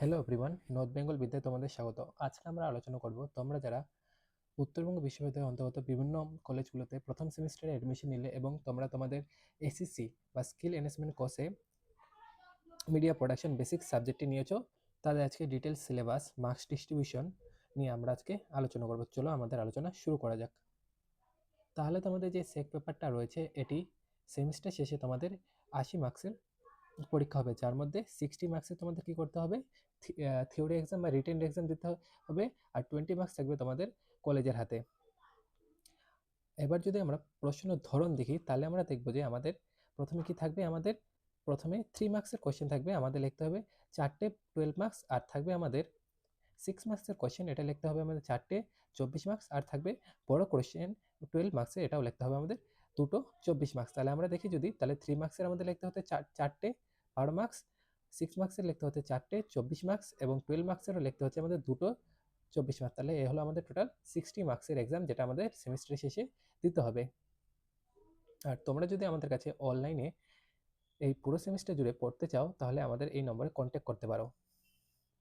Hello everyone, north Bengal বিদ্যায় তোমাদের স্বাগত। আজকে আমরা আলোচনা করব তোমরা যারা উত্তরবঙ্গ বিশ্ববিদ্যালয়ের অন্তর্গত বিভিন্ন কলেজগুলোতে প্রথম সেমিস্টারে অ্যাডমিশন নিলে এবং তোমরা তোমাদের এসএসসি বা স্কিল এনহ্যান্সমেন্ট কোর্সে মিডিয়া প্রোডাকশন বেসিক সাবজেক্টটি নিয়েছো, তাদের আজকে ডিটেলস সিলেবাস, মার্কস ডিস্ট্রিবিউশন নিয়ে আমরা আজকে আলোচনা করব। চলো আমাদের আলোচনা শুরু করা যাক। তাহলে তোমাদের যে সেক পেপারটা রয়েছে, এটি সেমিস্টার শেষে তোমাদের 80 মার্কসের পরীক্ষা হবে, যার মধ্যে 60 মার্কসে তোমাদের কি করতে হবে, থিওরি এক্সাম বা রিটেন এক্সাম দিতে হবে, আর 20 মার্কস থাকবে তোমাদের কলেজের হাতে। এবার যদি আমরা প্রশ্নের ধরন দেখি, তাহলে আমরা দেখব যে আমাদের প্রথমে কি থাকবে, আমাদের প্রথমে 3 মার্কসের কোয়েশ্চেন থাকবে, আমাদের লিখতে হবে 4টে 12 মার্কস, আর থাকবে আমাদের 6 মার্কসের কোয়েশ্চেন, এটা লিখতে হবে আমাদের 4টে 24 মার্কস, আর থাকবে বড় কোয়েশ্চেন 12 মার্কসের, এটাও লিখতে হবে আমাদের 2টো 24 মার্কস। তাহলে আমরা দেখি যদি, তাহলে 3 মার্কসের আমাদের লিখতে হতে 4টে 12 মার্কস, 6 মার্কসের লিখতে হতে 4টে 24 মার্কস, এবং 12 মার্কসেরও লিখতে হচ্ছে আমাদের 2টো 24 মার্কস। তাহলে এ হলো আমাদের টোটাল 60 মার্কসের এক্সাম, যেটা আমাদের সেমিস্টারের শেষে দিতে হবে। আর তোমরা যদি আমাদের কাছে অনলাইনে এই পুরো সেমিস্টার জুড়ে পড়তে চাও, তাহলে আমাদের এই নম্বরে কন্ট্যাক্ট করতে পারো।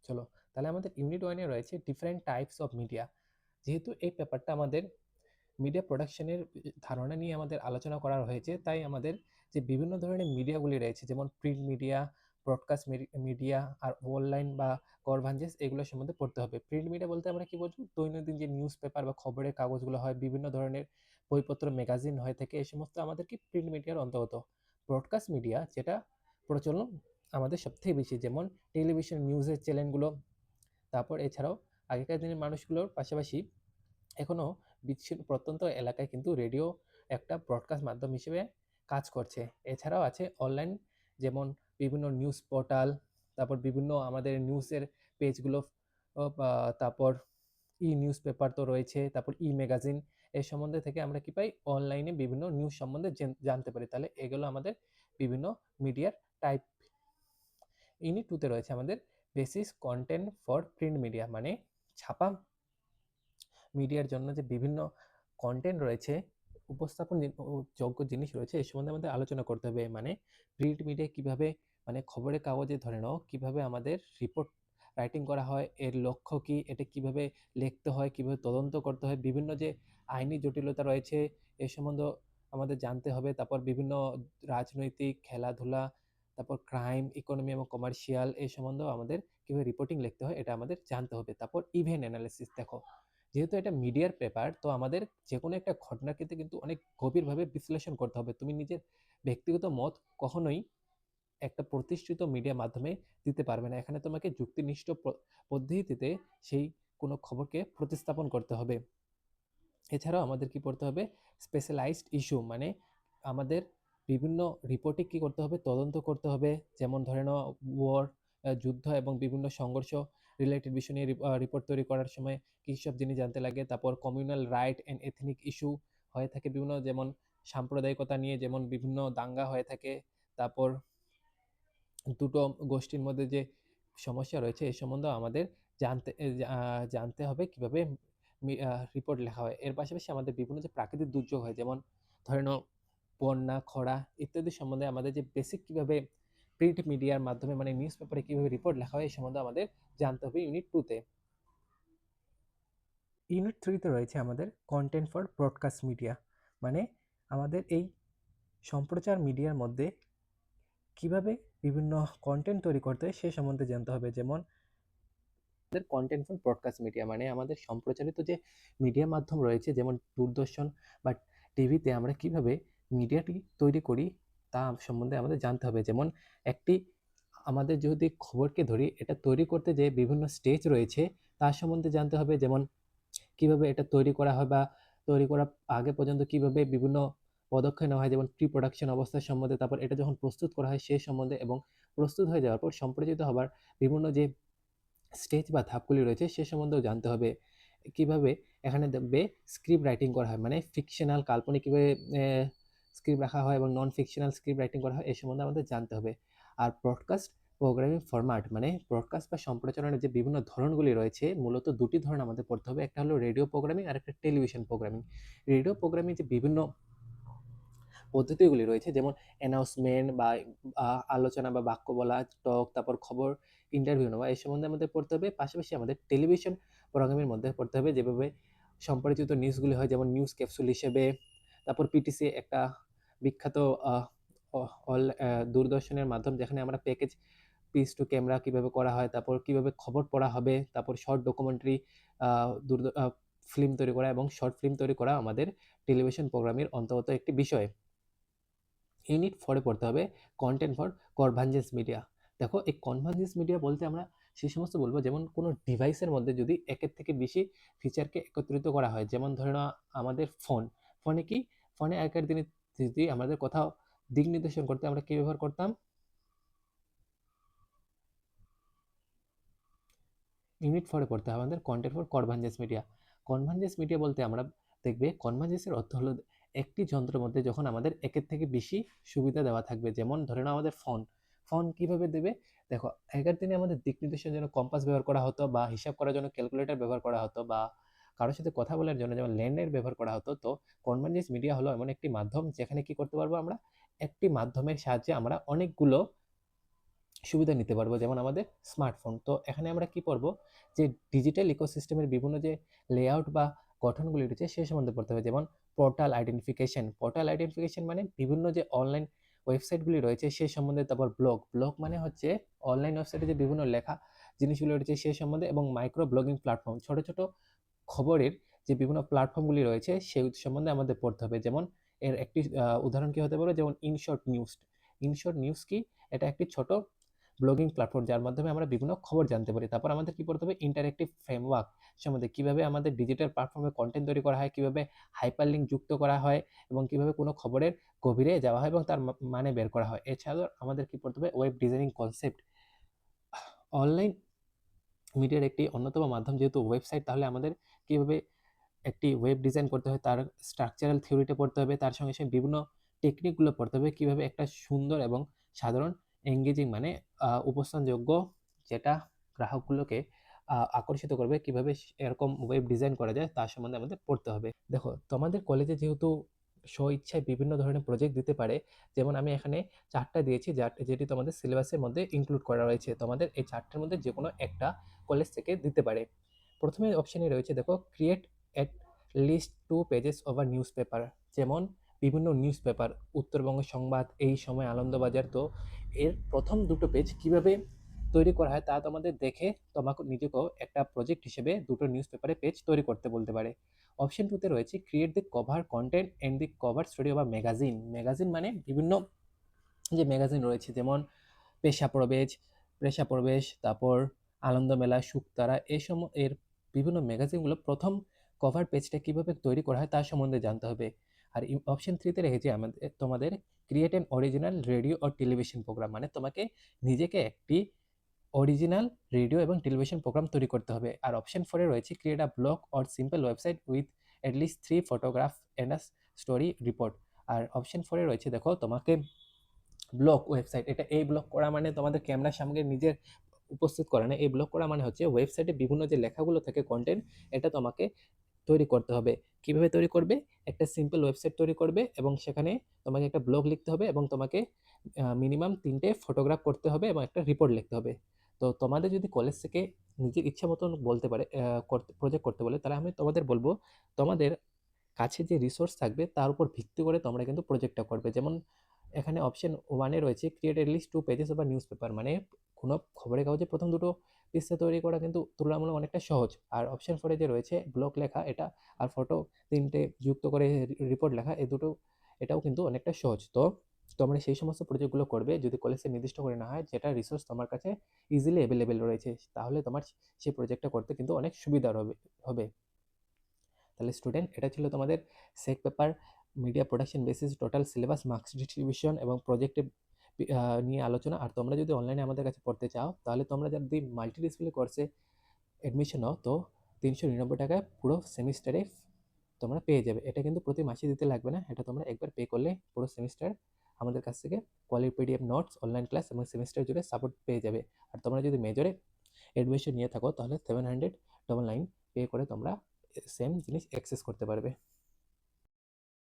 চলো, তাহলে আমাদের ইউনিট 1-এ রয়েছে ডিফারেন্ট টাইপস অফ মিডিয়া। যেহেতু এই পেপারটা আমাদের মিডিয়া প্রোডাকশনের ধারণা নিয়ে আমাদের আলোচনা করা হয়েছে, তাই আমাদের যে বিভিন্ন ধরনের মিডিয়াগুলি রয়েছে, যেমন প্রিন্ট মিডিয়া, ব্রডকাস্ট মিডিয়া, আর অনলাইন বা কভারেজেস, এগুলো সম্বন্ধে পড়তে হবে। প্রিন্ট মিডিয়া বলতে আমরা কি বলছি, দৈনন্দিন যে নিউজ পেপার বা খবরের কাগজগুলো হয়, বিভিন্ন ধরনের বইপত্র, ম্যাগাজিন হয়ে থাকে, এই সমস্ত আমাদের কি প্রিন্ট মিডিয়ার অন্তর্গত। ব্রডকাস্ট মিডিয়া, যেটা প্রচলন আমাদের সবথেকে বেশি, যেমন টেলিভিশন নিউজের চ্যানেলগুলো, তারপর এছাড়াও আগেকার দিনের মানুষগুলোর পাশাপাশি এখনও বিচ্ছিন্ন প্রত্যন্ত এলাকায় কিন্তু রেডিও একটা ব্রডকাস্ট মাধ্যম হিসেবে কাজ করছে। এছাড়াও আছে অনলাইন, যেমন বিভিন্ন নিউজ পোর্টাল, তারপর বিভিন্ন আমাদের নিউজের পেজগুলো, তারপর নিউজ পেপার তো রয়েছে, তারপর ম্যাগাজিন, এই সম্বন্ধে থেকে আমরা কি পাই, অনলাইনে বিভিন্ন নিউজ সম্বন্ধে জানতে পারি। তাহলে এগুলো আমাদের বিভিন্ন মিডিয়ার টাইপ। ইউনিট 2-তে রয়েছে আমাদের basis content for print media, মানে ছাপা মিডিয়ার জন্য যে বিভিন্ন কন্টেন্ট রয়েছে, উপস্থাপন যোগ্য জিনিস রয়েছে, এই সম্বন্ধে আমাদের আলোচনা করতে হবে। মানে প্রিন্ট মিডিয়া কিভাবে, মানে খবরের কাগজে ধরে নাও কিভাবে আমাদের রিপোর্ট রাইটিং করা হয়, এর লক্ষ্য কি, এটা কিভাবে লিখতে হয়, কিভাবে তদন্ত করতে হয়, বিভিন্ন যে আইনি জটিলতা রয়েছে এ সম্বন্ধে আমাদের জানতে হবে। তারপর বিভিন্ন রাজনৈতিক, খেলাধুলা, তারপর ক্রাইম, ইকোনমি এবং কমার্শিয়াল, এই সম্বন্ধেও আমাদের কিভাবে রিপোর্টিং লিখতে হয়, এটা আমাদের জানতে হবে। তারপর ইভেন্ট অ্যানালিসিস, দেখো যেহেতু এটা মিডিয়ার পেপার, তো আমাদের যে কোনো একটা ঘটনাকে কিন্তু অনেক গভীরভাবে বিশ্লেষণ করতে হবে। তুমি নিজের ব্যক্তিগত মত কখনোই একটা প্রতিষ্ঠিত মিডিয়া মাধ্যমে দিতে পারবে না। এখানে তোমাকে যুক্তিনিষ্ঠ পদ্ধতিতে সেই কোনো খবরকে প্রতিস্থাপন করতে হবে। এছাড়াও আমাদের কি পড়তে হবে, স্পেশালাইজড ইস্যু, মানে আমাদের বিভিন্ন রিপোর্টে কি করতে হবে, তদন্ত করতে হবে। যেমন ধরে নাও ওয়ার, যুদ্ধ এবং বিভিন্ন সংঘর্ষ রিলেটেড বিষয় নিয়ে রিপোর্ট তৈরি করার সময় কী সব জিনিস জানতে লাগে। তারপর communal right and ethnic issue হয়ে থাকে বিভিন্ন, যেমন সাম্প্রদায়িকতা নিয়ে যেমন বিভিন্ন দাঙ্গা হয়ে থাকে। তারপর দুটো গোষ্ঠীর মধ্যে যে সমস্যা রয়েছে এই সম্বন্ধেও আমাদের জানতে হবে কিভাবে রিপোর্ট লেখা হয়। এর পাশাপাশি আমাদের বিভিন্ন যে প্রাকৃতিক দুর্যোগ হয়, যেমন ধরে নাও বন্যা, খরা ইত্যাদি সম্বন্ধে আমাদের যে বেসিক কিভাবে প্রিন্ট মিডিয়ার মাধ্যমে, মানে নিউজ পেপারে কিভাবে রিপোর্ট লেখা হয়, এই সম্বন্ধে আমাদের জানতে হবে ইউনিট 2-তে। ইউনিট 3-তে রয়েছে আমাদের কন্টেন্ট ফর ব্রডকাস্ট মিডিয়া, মানে আমাদের এই সম্প্রচার মিডিয়ার মধ্যে কিভাবে বিভিন্ন কন্টেন্ট তৈরি করতে হয় সে সম্বন্ধে জানতে হবে। যেমন আমাদের কন্টেন্ট ফর ব্রডকাস্ট মিডিয়া, মানে আমাদের সম্প্রচারিত যে মিডিয়া মাধ্যম রয়েছে, যেমন দূরদর্শন বা টিভিতে আমরা কিভাবে মিডিয়াটি তৈরি করি তা সম্বন্ধে আমাদের জানতে হবে। যেমন একটি আমাদের যদি খবরকে ধরি, এটা তৈরি করতে যে বিভিন্ন স্টেজ রয়েছে তার সম্বন্ধে জানতে হবে। যেমন কিভাবে এটা তৈরি করা হয়, বা তৈরি করার আগে পর্যন্ত কিভাবে বিভিন্ন পদক্ষেপ নেওয়া হয়, যেমন প্রি প্রোডাকশন অবস্থার সম্বন্ধে, তারপর এটা যখন প্রস্তুত করা হয় সেই সম্বন্ধে, এবং প্রস্তুত হয়ে যাওয়ার পর সম্প্রচারিত হবার বিভিন্ন যে স্টেজ বা ধাপগুলি রয়েছে সে সম্বন্ধেও জানতে হবে। কিভাবে এখানে দেখবে স্ক্রিপ্ট রাইটিং করা হয়, মানে ফিকশনাল কাল্পনিক কিভাবে স্ক্রিপ্ট রাখা হয় এবং নন ফিকশনাল স্ক্রিপ্ট রাইটিং করা হয়, এই সম্বন্ধে আমাদের জানতে হবে। আর ব্রডকাস্ট প্রোগ্রামিং ফরম্যাট, মানে ব্রডকাস্ট বা সম্প্রচারণের যে বিভিন্ন ধরনগুলি রয়েছে, মূলত দুটি ধরন আমাদের পড়তে হবে। একটা হলো রেডিও প্রোগ্রামিং, আর একটা টেলিভিশন প্রোগ্রামিং। রেডিও প্রোগ্রামিং যে বিভিন্ন পদ্ধতিগুলি রয়েছে, যেমন অ্যানাউন্সমেন্ট বা আলোচনা বা বাক্য বলা, টক, তারপর খবর ইন্টারভিউ নেওয়া এই সম্বন্ধে আমাদের পড়তে হবে। পাশাপাশি আমাদের টেলিভিশন প্রোগ্রামের মধ্যে পড়তে হবে, যেভাবে সম্প্রচারিত নিউজগুলি হয়, যেমন নিউজ ক্যাপসুল হিসেবে। তারপর পিটিসি একটা বিখ্যাত দূরদর্শনের মাধ্যম, যেখানে আমরা প্যাকেজ পিস টু ক্যামেরা কিভাবে করা হয়, তারপর কিভাবে খবর পড়া হবে, তারপর শর্ট ডকুমেন্টারি ফিল্ম তৈরি করা এবং শর্ট ফিল্ম তৈরি করা আমাদের টেলিভিশন প্রোগ্রামের অন্তর্গত একটি বিষয়। ইউনিট 4 এ পড়তে হবে কন্টেন্ট ফর কনভার্জেন্স মিডিয়া। দেখো, এই কনভার্জেন্স মিডিয়া বলতে আমরা সেই সমস্ত বলবো, যেমন কোনো ডিভাইসের মধ্যে যদি একের থেকে বেশি ফিচারকে একত্রিত করা হয়। যেমন ধরে নাও আমাদের ফোনে কি, ফোনে আগেকার দিনে যদি আমাদের কোথাও দিক নির্দেশন করতে আমরা কি ব্যবহার করতাম? ইউনিট 4 এ পড়তে হবে আমাদের content for convergence media. Convergence media বলতে আমরা দেখবে কনভার্জেন্সের অর্থ হলো একটি যন্ত্রের মধ্যে যখন আমাদের একের থেকে বেশি সুবিধা দেওয়া থাকবে। যেমন ধরে নাও আমাদের ফোন কিভাবে দেবে? দেখো, আগের দিনে আমাদের দিক নির্দেশনের জন্য কম্পাস ব্যবহার করা হতো, বা হিসাব করার জন্য ক্যালকুলেটর ব্যবহার করা হতো, বা কারোর সাথে কথা বলার জন্য যেমন ল্যান্ডলাইন ব্যবহার করা হতো। তো কনভার্জেন্স মিডিয়া হলো এমন একটি মাধ্যম যেখানে কি করতে পারবো আমরা, একটি মাধ্যমের সাহায্যে আমরা অনেকগুলো সুবিধা নিতে পারবো। যেমন আমাদের স্মার্টফোন, তো এখানে আমরা কি পড়বো, যে ডিজিটাল ইকোসিস্টেমের বিভিন্ন যে লেআউট বা গঠনগুলি রয়েছে সে সম্বন্ধে পড়তে হবে। যেমন পোর্টাল আইডেন্টিফিকেশন মানে বিভিন্ন যে অনলাইন ওয়েবসাইটগুলি রয়েছে সে সম্বন্ধে। তারপর ব্লগ মানে হচ্ছে অনলাইন ওয়েবসাইটে যে বিভিন্ন লেখা জিনিসগুলো রয়েছে সে সম্বন্ধে। এবং মাইক্রো ব্লগিং প্ল্যাটফর্ম, ছোট ছোট খবরের যে বিভিন্ন প্ল্যাটফর্মগুলি রয়েছে সেই সম্বন্ধে আমাদের পড়তে হবে। যেমন এর একটি উদাহরণ কি হতে পারে, যেমন ইনশর্ট নিউজ কি, এটা একটি ছোট ব্লগিং প্ল্যাটফর্ম যার মাধ্যমে আমরা বিভিন্ন খবর জানতে পারি। তারপর আমাদের কি পড়তে হবে, ইন্টারেক্টিভ ফ্রেমওয়ার্ক সম্বন্ধে, কিভাবে আমাদের ডিজিটাল প্ল্যাটফর্মে কন্টেন্ট তৈরি করা হয়, কিভাবে হাইপারলিঙ্ক যুক্ত করা হয়, এবং কিভাবে কোনো খবরের গভীরে যাওয়া হয় এবং তার মানে বের করা হয়। এছাড়াও আমাদের কি পড়তে হবে, ওয়েব ডিজাইনিং কনসেপ্ট। অনলাইন মিডিয়ার একটি অন্যতম মাধ্যম যেহেতু ওয়েবসাইট, তাহলে আমাদের কিভাবে একটি ওয়েব ডিজাইন করতে হয় তার স্ট্রাকচারাল থিওরিটা পড়তে হবে। তার সঙ্গে সঙ্গে বিভিন্ন টেকনিকগুলো পড়তে হবে, কিভাবে একটা সুন্দর এবং সাধারণ এঙ্গেজিং মানে উপস্থানযোগ্য, যেটা গ্রাহকগুলোকে আকর্ষিত করবে, কিভাবে এরকম ওয়েব ডিজাইন করা যায় তার সম্বন্ধে আমাদের পড়তে হবে। দেখো, তোমাদের কলেজে যেহেতু স্ব ইচ্ছায় বিভিন্ন ধরনের প্রজেক্ট দিতে পারে, যেমন আমি এখানে 4টা দিয়েছি যেটি তোমাদের সিলেবাসের মধ্যে ইনক্লুড করা রয়েছে। তোমাদের এই 4টার মধ্যে যে কোনো একটা কলেজ থেকে দিতে পারে। প্রথমে অপশানে রয়েছে, দেখো, create at least 2 pages of a news paper. যেমন বিভিন্ন নিউজ পেপার, উত্তরবঙ্গ সংবাদ, এই সময়, আনন্দবাজার। তো এর প্রথম দুটো পেজ কিভাবে তৈরি করা হয় তা তোমাদের দেখে তোমাকে নিজেকেও একটা প্রজেক্ট হিসেবে দুটো নিউজ পেপারে পেজ তৈরি করতে বলতে পারে। অপশন 2 তে রয়েছে, create the cover content and the cover story of a magazine. Magazine মানে বিভিন্ন যে ম্যাগাজিন রয়েছে, যেমন পেশা প্রবেশ পেশা প্রবেশ, তারপর আনন্দমেলা, শুকতারা, এর বিভিন্ন ম্যাগাজিনগুলো প্রথম কভার পেজটা কিভাবে তৈরি করা হয় তার সম্বন্ধে জানতে হবে। আর অপশন 3 তে রেখেছি তোমাদের ক্রিয়েট অ্যান অরিজিনাল রেডিও ও টেলিভিশন প্রোগ্রাম, মানে তোমাকে নিজেকে একটি অরিজিনাল রেডিও এবং টেলিভিশন প্রোগ্রাম তৈরি করতে হবে। আর অপশন 4 এ রয়েছে, create a blog or simple website with at least 3 photograph and a story report. আর অপশন 4 এ রয়েছে, দেখো, তোমাকে ব্লগ ওয়েবসাইট, এই ব্লগ করা মানে তোমাদের ক্যামেরার সামনে নিজের উপস্থিত করা না। এই ব্লগ করা মানে হচ্ছে ওয়েবসাইটে বিভিন্ন যে লেখাগুলো থাকে কন্টেন্ট, এটা তোমাকে তৈরি করতে হবে। কিভাবে তৈরি করবে? একটা সিম্পল ওয়েবসাইট তৈরি করবে এবং সেখানে তোমাকে একটা ব্লগ লিখতে হবে এবং তোমাকে মিনিমাম 3টে ফটোগ্রাফ করতে হবে এবং একটা রিপোর্ট লিখতে হবে। তো তোমাদের যদি কলেজ থেকে নিজের ইচ্ছা মতন বলতে পারে প্রজেক্ট করতে বলে, তাহলে আমি তোমাদের বলবো, তোমাদের কাছে যে রিসোর্স থাকবে তার উপর ভিত্তি করে তোমরা কিন্তু প্রজেক্টটা করবে। যেমন এখানে অপশন 1 এ রয়েছে, create at least 2 pages of a news paper, মানে কোনো খবরের কাগজে প্রথম দুটো পৃষ্ঠা তৈরি করা কিন্তু তুলনামূলক অনেকটা সহজ। আর অপশন 4 এ যে রয়েছে ব্লগ লেখা, এটা আর ফটো 3টে যুক্ত করে রিপোর্ট লেখা, এই দুটো এটাও কিন্তু অনেকটা সহজ। তো তোমরা সেই সমস্ত প্রজেক্টগুলো করবে যদি কলেজে নির্দিষ্ট করে না হয়, যেটা রিসোর্স তোমার কাছে ইজিলি অ্যাভেলেবেল রয়েছে, তাহলে তোমার সেই প্রজেক্টটা করতে কিন্তু অনেক সুবিধার হবে। তাহলে স্টুডেন্ট, এটা ছিল তোমাদের SEC paper, media production basis, total syllabus, marks distribution এবং প্রজেক্টে নিয়ে আলোচনা। আর তোমরা যদি অনলাইনে আমাদের কাছে পড়তে চাও, তাহলে তোমরা যদি মাল্টি ডিসিপ্লিন কোর্সে অ্যাডমিশন নাও, তো 399 টাকায় পুরো সেমিস্টারে তোমরা পেয়ে যাবে। এটা কিন্তু প্রতি মাসে দিতে লাগবে না, এটা তোমরা একবার পে করলে পুরো সেমিস্টার আমাদের কাছ থেকে quality PDF notes, online class এবং সেমিস্টার জুড়ে সাপোর্ট পেয়ে যাবে। আর তোমরা যদি মেজরে অ্যাডমিশন নিয়ে থাকো, তাহলে 799 পে করে তোমরা সেম জিনিস অ্যাক্সেস করতে পারবে।